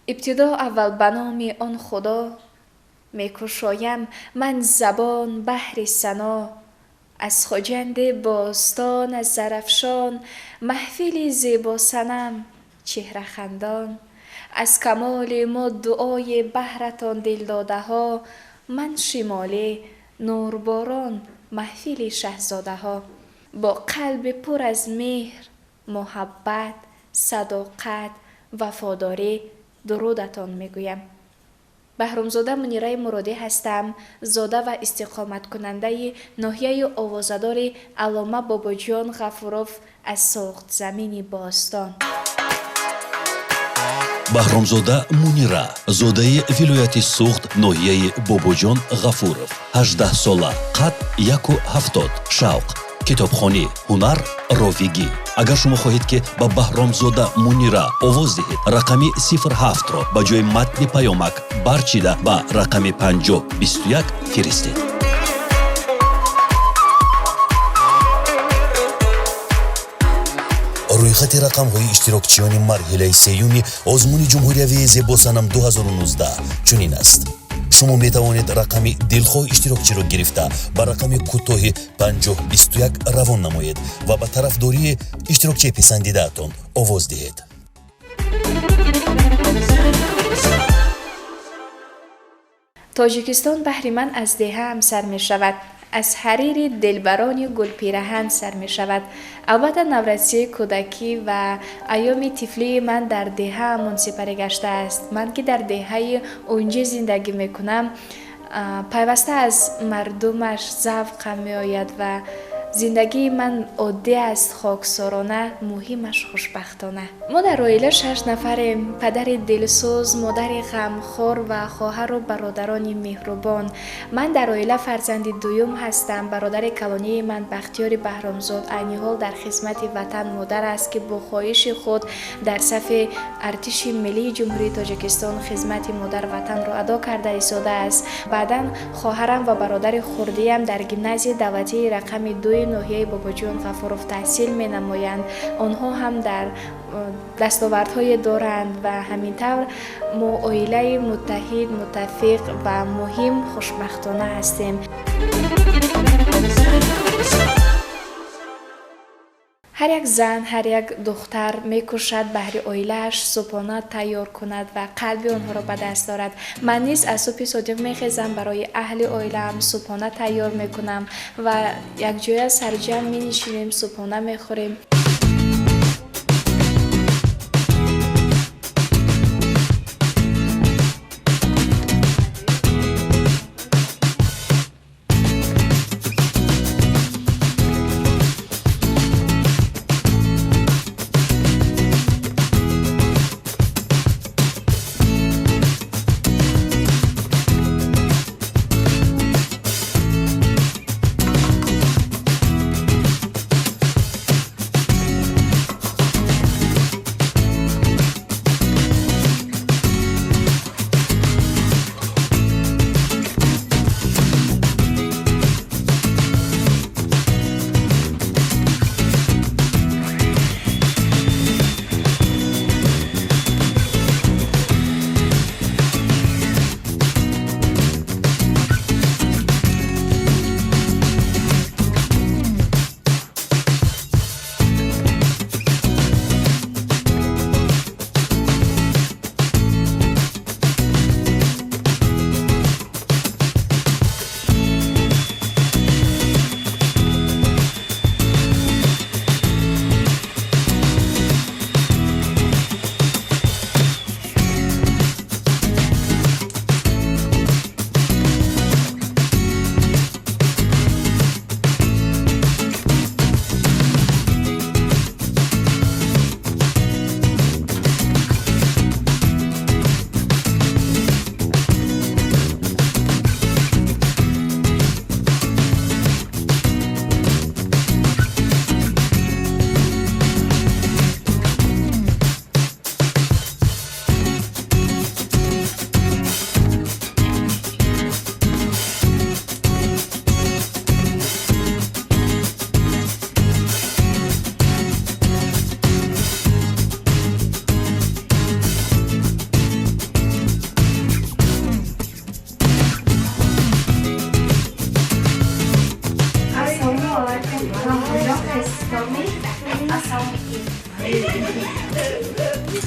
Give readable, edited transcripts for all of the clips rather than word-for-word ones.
ابتدا اول به نام آن خدا میکشایم من زبان بحر ثنا. از خجند باستان از زرافشان محفل زیباسنم چهره خندان. از کمال ما دعای بهرتان دل داده ها من شمالی نورباران محفل شهزاده ها. با قلب پر از مهر محبت صداقت وفاداری درودتان میگویم. بهرامزاده منیره مرادی هستم، زاده و استقامت کننده ناحیه آوازدار علامه باباجان غفوروف از ساخت زمین باستان. بحرمزوده منیره زاده ولایت سوخت ناحیه باباجان غفوروف 18 ساله قد 1.70 شوق کتابخانه هنر راویگی. اگر شما خواهید که با بحرامزوده منیره آواز دهید رقمی 07 را با جای متن پیامک برچیده با رقمی 5021 فرستید. رویخط رقم‌های اشتراکچیان مرحله سیوم آزمون جمهوریوی زباسانم 2019 چنین است. شما می توانید رقم دلخواه اشتراکچی را گرفته با رقم کوتاه 5021 روان نمایید و با طرفداری اشتراکچی پسندیده اتان آواز دهید. تاجیکستان بهره‌مند از دهه هم سر می شود. از حریر دلبران گل پیراهن سر می شود. البته نورسی کودکی و ایام طفلی من در دهه منسپری گشته است. من که در دهه اونجا زندگی می کنم پیوسته از مردمش ذوق می آید و زندگی من عادی است، خاکسارانه، مهمش خوشبختانه. ما در عائله 6 نفریم، پدر دلسوز، مادر غمخوار و خواهر و برادران مهربان. من در عائله فرزند دوم هستم. برادر کلانی من بختیار بهرامزاد عین حال در خدمت وطن مادر است که با خواهش خود در صف ارتش ملی جمهوری تاجیکستان خدمت مادر وطن را ادا کرده ایستاده است. بعداً خواهرم و برادر خردیم در گیمنازی دولتی رقم 2 ناحیه باباجان غفوروف تحصیل می نمایند. آنها هم در دستاوردهای دارند و همینطور ما عائله متحد، متفق و مهم خوشبختانه هستیم. هر یک زن، هر یک دختر میکوشد بهر عائله‌اش صبحانه تیار کند و قلب آنها را به دست دارد. من نیز از صبح صادق میخیزم، برای اهل عائله‌ام صبحانه تیار میکنم و یک جای سرجم مینشینیم، صبحانه میخوریم.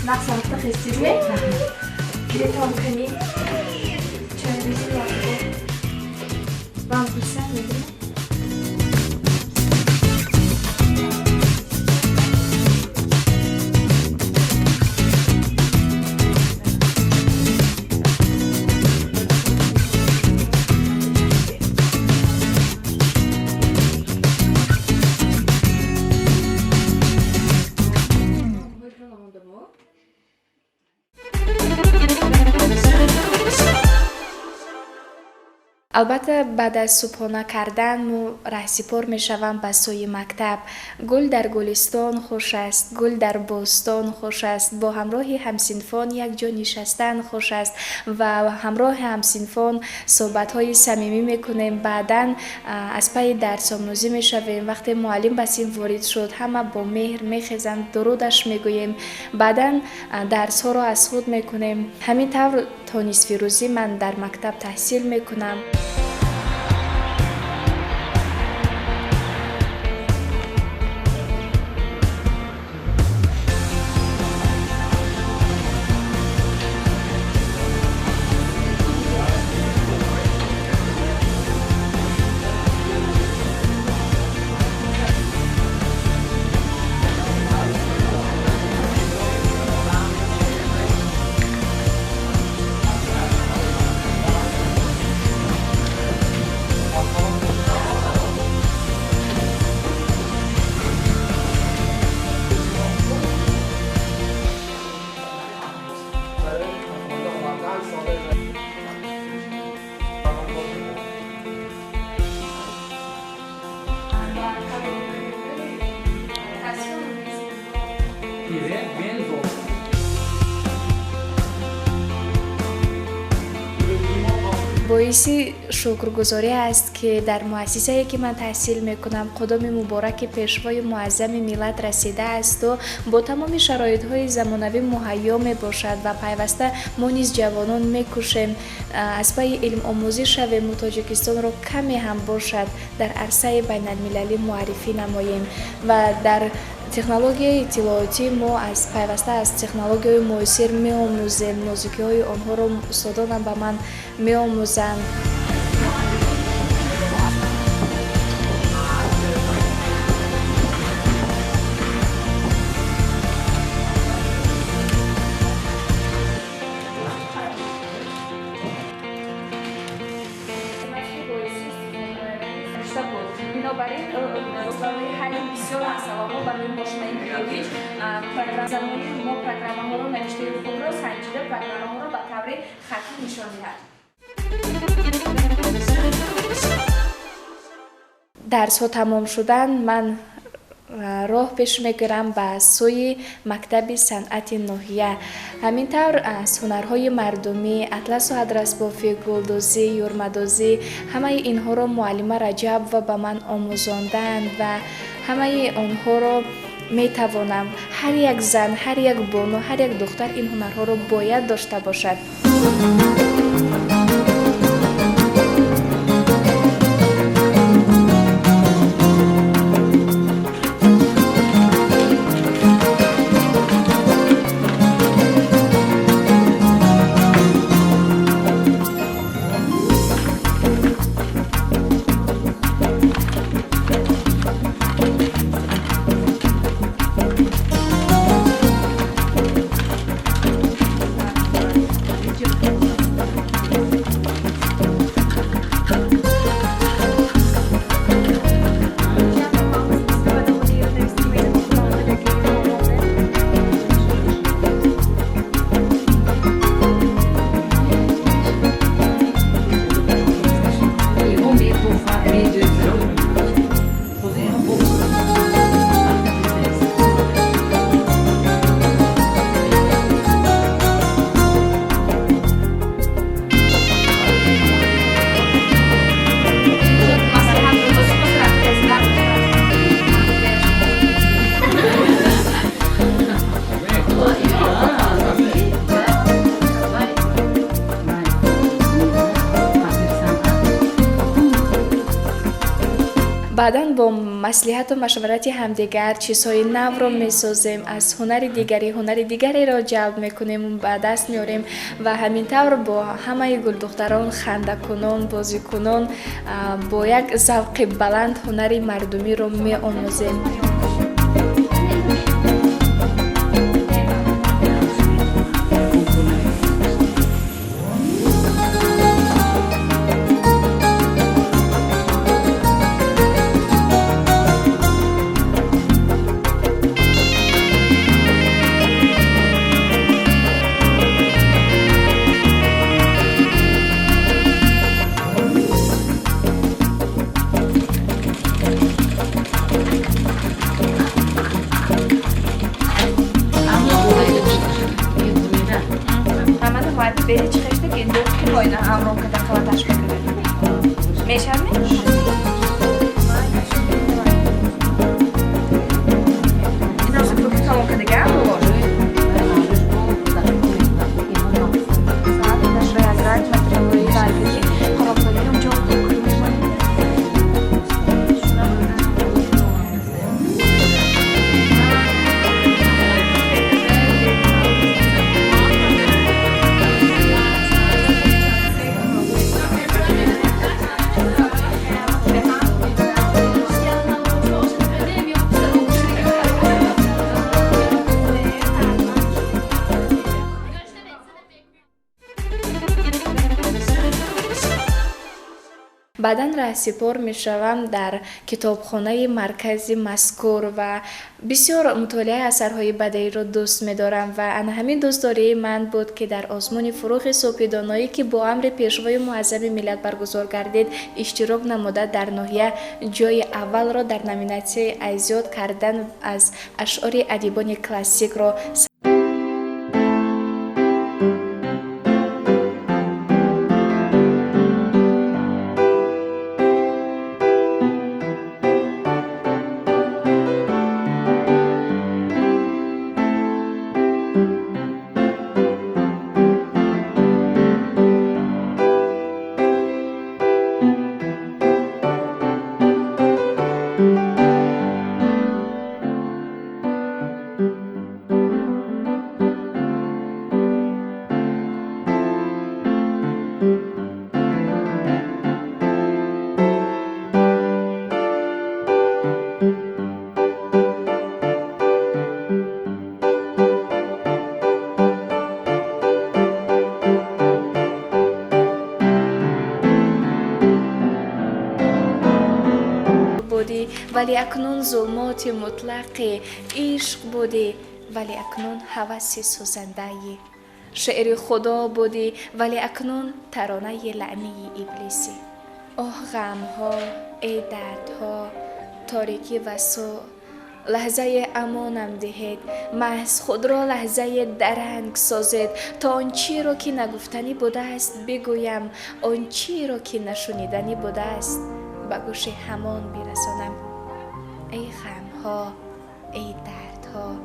مقصد تخصیصی گیتام کنی چند روزی وقتی بام بسن میدیم البته بعد از صبحانه کردن مو رهسپار می شوم به سوی مکتب. گل در گلستان خوش است، گل در بوستان خوش است. با همراه همسنفان یک جا نشستن خوش است و همراه همسنفان صحبت های صمیمی میکنیم. بعداً از پای درس آموزی می شویم. وقتی معلم به صف وارد شد همه با مهر میخیزند، درودش میگوییم. بعداً درس ها را از خود میکنیم. همین طور تا نصف روزی من در مکتب تحصیل میکنم. باعثی شکرگزاری است که در مؤسسه‌ای که من تحصیل میکنم قدم مبارک پیشوای معظم ملت رسیده است و با تمام شرایط‌های زمانوی مهیا می باشد و پیوسته ما نیز جوانان میکوشیم از پای علم آموزی شویم و تاجیکستان را کمی هم باشد در عرصه بین المللی معرفی نماییم و در تکنولوژی اطلاعاتی ما از پیوسته از تکنولوژی معاصر می‌آموزیم. موزیک‌های آنها را استادانم به من می‌آموزند. بنابراین روزنامه حلی بسیار مسئله برای ماشینای پیویچ زمانی ما پروگرام‌ها رو نوشته خود را سنجیده پروگرام‌ها رو به طور خطی نشان می‌دهد. درس ها تمام شدن من راه پیش میگیرم به سوی مکتب صنعت ناحیه. همینطور از هنرهای مردمی، اطلس و ادرس بافی، گلدوزی، یورمدوزی، همه اینها را معلمه رجب و به من آموزاندند و همه آنها را میتوانم. هر یک زن، هر یک بانو، هر یک دختر این هنرها را باید داشته باشد. баъдан бо маслиҳату машварати ҳамдигар чизҳои навро месозем, аз ҳунари дигареро ҷалб мекунем, ба даст меорем ва ҳамин тавр бо ҳамаи гулдухтарон, хандакунон, бозикунон бо як завқи баланд ҳунари мардумиро меомӯзем. بری چی خشته که دو کی پاینا امرو که دخلا تاش بکنه میشم اینا سو که کامو که دیگه امرو باشه ساعت نشره از رنج متریالی رنجی خرابکاری هم جا баъдан раҳсипор мешавам дар китобхонаи маркази мазкур ва бисёр мутолиаи асарҳои бадеиро дӯст медорам ва ана ҳамин дӯстдории ман буд ки дар озмуни фурӯғи субҳидоноӣ ки бо амри пешвои муаззами миллат баргузор гардид иштирок намуда дар ноҳия ҷои аввалро дар номинатсияи азёд кардан аз ашъори адибони классикро ولی اکنون ظلمات مطلق عشق بودی ولی اکنون هوس سوزنده‌ای شعر خدا بودی ولی اکنون ترانه لعنی ابلیسی آه غم‌ها ای دردها تاریکی و سو لحظه امانم دهید محض خود را لحظه درنگ سازید تا آن چی را که نگفتنی بوده است بگویم آن چی را که نشنیدنی بوده است به گوش همان برسانم ای غم‌ها ای دردها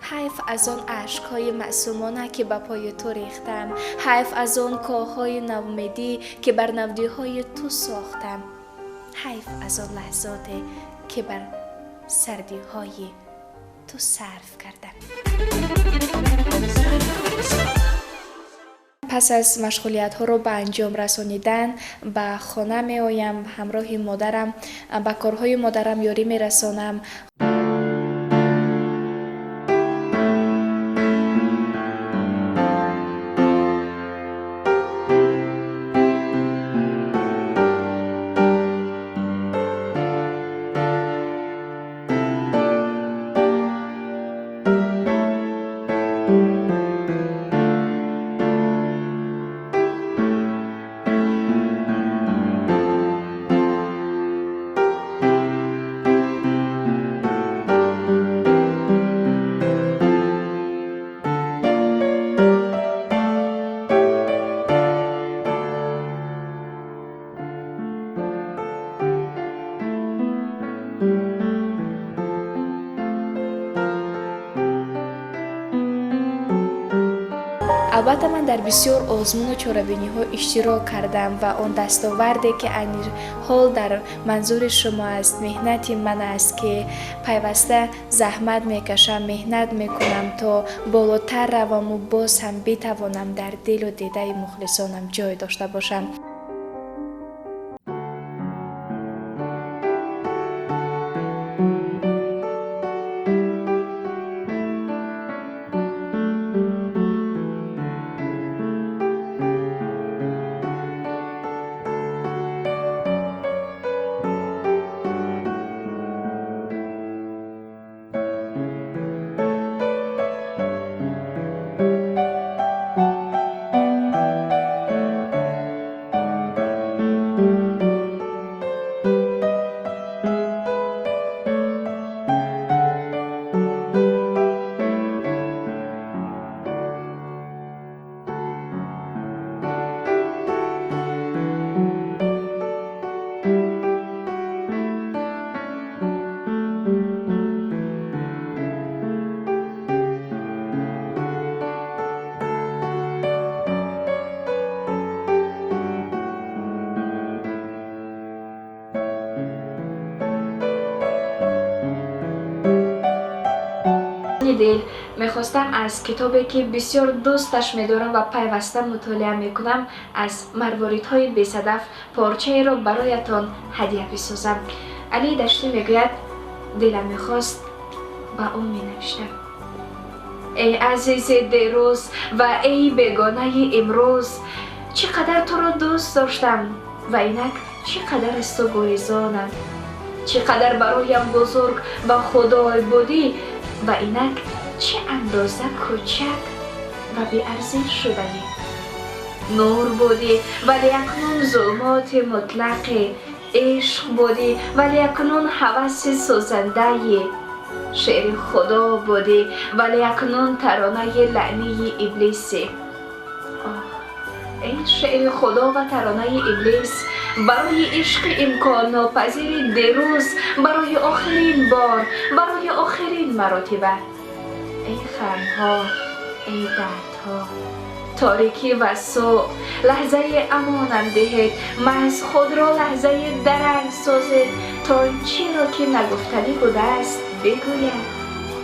حیف از آن اشک‌های معصومانه که به پای تو ریختم حیف از آن کاه‌های نومیدی که بر نودی‌های تو ساختم حیف از آن لحظاتی که بر سردی‌های تو صرف کردم. پس از مشغولیت‌ها رو به انجام رسانیدن به خانه می‌آیم همراه مادرم به کارهای مادرم یاری می‌رسانم. албатта ман дар бисёр озмуну чорабиниҳо иштирок кардам ва он дастоварде ки айни ҳол дар манзури шумо аст меҳнати ман аст ки пайваста заҳмат мекашам, меҳнат мекунам то болотар раваму боз ҳам битавонам дар дилу дидаи мухлисонам ҷой дошта бошам. дил мехостам аз китобе ки бисёр дӯсташ медорам ва пайваста мутолиа мекунам аз марворидҳои бесадаф порчаеро бароятон ҳадия бисозам. Алии Даштӣ мегӯяд, дилам мехост ба он менавиштам: эй азизи дерӯз ва эй бегонаи имрӯз, чӣ қадар туро дӯст доштам ва инак чӣ қадар аз ту гурезонам. чӣ қадар бароям бузург ва худой будӣ ва инак чӣ андоза кӯчак ва беарзиш шудаӣ. нур будӣ вале акнун зулмоти мутлақӣ, ишқ будӣ вале акнун ҳаваси сӯзандаи, шеъри худо будӣ вале акнун таронаи лаънии иблисӣ. эй шеъри худо ва таронаи иблис, барои ишқи имконнопазири дирӯз, барои охирин бор, барои охирин маротиба. эй хамҳо, эй дардҳо, торикӣ ва суъ, лаҳзаи амонам диҳед, маҳз худро лаҳзаи даранг созед, то он чиро ки нагуфтанӣ будааст бигӯям,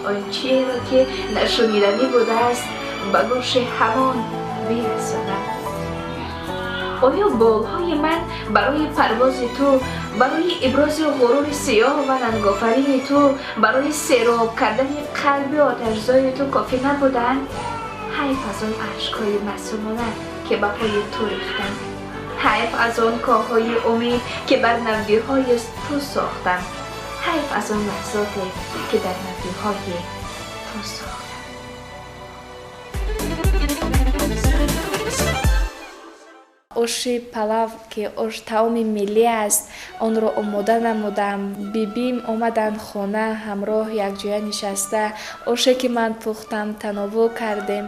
он чиро ки нашуниданӣ будааст ба гӯши ҳамон бирасонам. оё болҳои ман барои парвози ту, барои ибрози ғурури сиёҳ ва нангофарини ту, барои сероб кардани қалби оташзои ту кофӣ набуданд? ҳайф аз он ашкҳои маъсумона ки ба пои ту рехтам. ҳайф аз он коҳҳои умид ки бар навдиҳои ту сохтам. ҳайф аз он лаҳзоте ки дар навдиҳои ту сохтам. оши палав ки ош таоми миллӣ аст, онро омода намудам. бибим омаданд хона, ҳамроҳ якҷоя нишаста оше ки ман пухтам тановул кардем.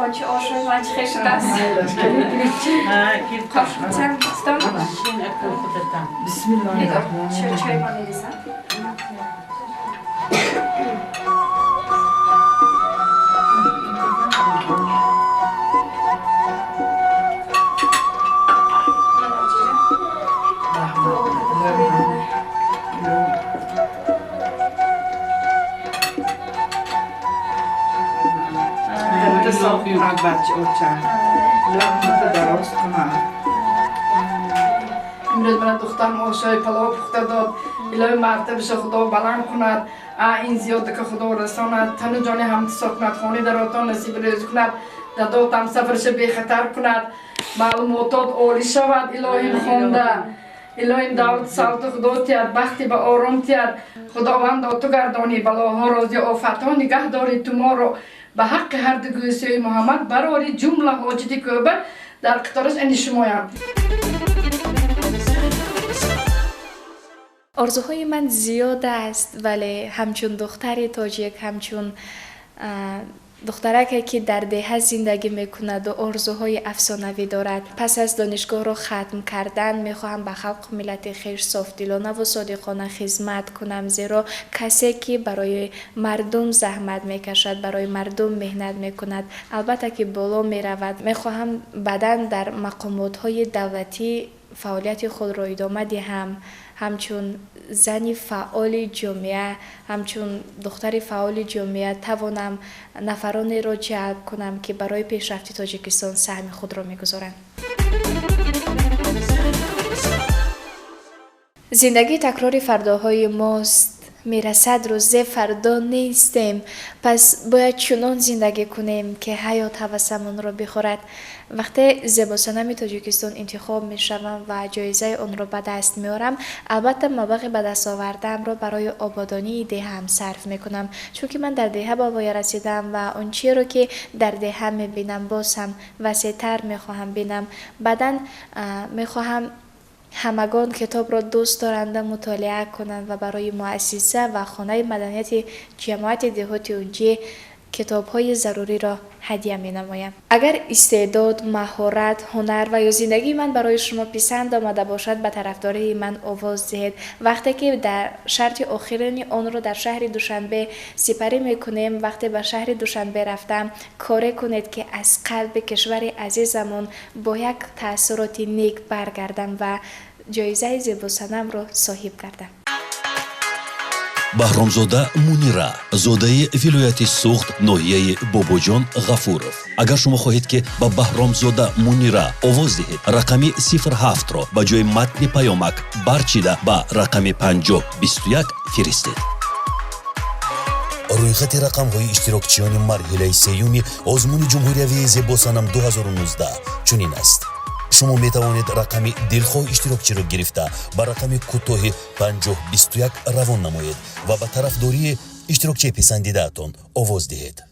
Очи ошой манч хешдас. Кашцам стам. Бисмиллаҳ. Чай манеза. کنند بچه اوچه لحمت درست کنند امروز من دخترم آشای پلاو پخته داد الهی مرتبش خدا بلند کند این زیاده که خدا رساند تن جان هم ساکند خانه در آتان نصیب ریز کند داداتم سفرش بی خطر کند معلوماتات عالی شود الهیم خونده الهیم دولت سلط خدا تیاد بختی به آرام تیاد خداوند تو گردانی بلاها رازی آفتها نگه داری تو ما رو به حق هر دو گویسوی محمد براری جمله حاجتی کوبه در قطارش اندیشمایم. آرزوهای من زیاد است ولی همچون دختری تاجیک همچون دخترکی که در دهه زندگی میکند و آرزوهای افسانه‌ای دارد پس از دانشگاه را ختم کردن میخواهم به خلق ملت خویش صافدلانه و صادقانه خدمت کنم زیرا کسی که برای مردم زحمت میکشد برای مردم مهنت میکند البته که بالا میرود میخواهم بعداً در مقامات‌های دولتی فعالیت خود را ادامه دهم همچون زنی فعال جامعه همچون دختری فعال جامعه توانم نفرانی را جلب کنم که برای پیشرفت تاجیکستان سهم خود را میگذارند. زندگی تکراری فرداهای ماست میرسد روز فردا نیستیم پس باید چنان زندگی کنیم که حیات هوسمون را بخورد. وقتی زباسانم تاجیکستان انتخاب میشوم و جایزه آن را به دست میارم البته مبلغ به دست آوردم را برای آبادانی دهه‌ام صرف میکنم چون که من در دهه به پای رسیدم و آن چیزی را که در دهه میبینم باز هم وسیع‌تر میخواهم بینم. بعداً میخواهم همگان کتاب را دوست دارنده مطالعه کنند و برای مؤسسه و خانه مدنیت جماعت دهاتی اونجا کتاب‌های ضروری را هدیه می‌نمایم. اگر استعداد، مهارت، هنر و یا زندگی من برای شما پسند آمده باشد به طرفداری من آواز دهید. وقتی که در شرط آخرین آن را در شهر دوشنبه سپری می‌کنیم وقتی به شهر دوشنبه رفتم کاری کنید که از قلب کشور عزیزمون با یک تأثیرات نیک برگردم و جایزه زبوسانم را صاحب گردم. بحرامزاده مونیرا زاده ولایت سوخت ناحیه بابوجان غفورов. اگر شما خواهید که با بحرامزاده مونیرا آواز دهید رقمی 07 را با جای متن پیامک برچیده با رقمی 5021 فرستید. رویخط رقم های اشتراکچیان مرحله سیومی آزمون جمهوری زباسانم 2019 چنین است. شما می توانید رقم دلخواه اشتراکچی را گرفته با رقم کوتاه 5021 روان نمایید و به طرفداری اشتراکچی پسندیده تان آواز دهید.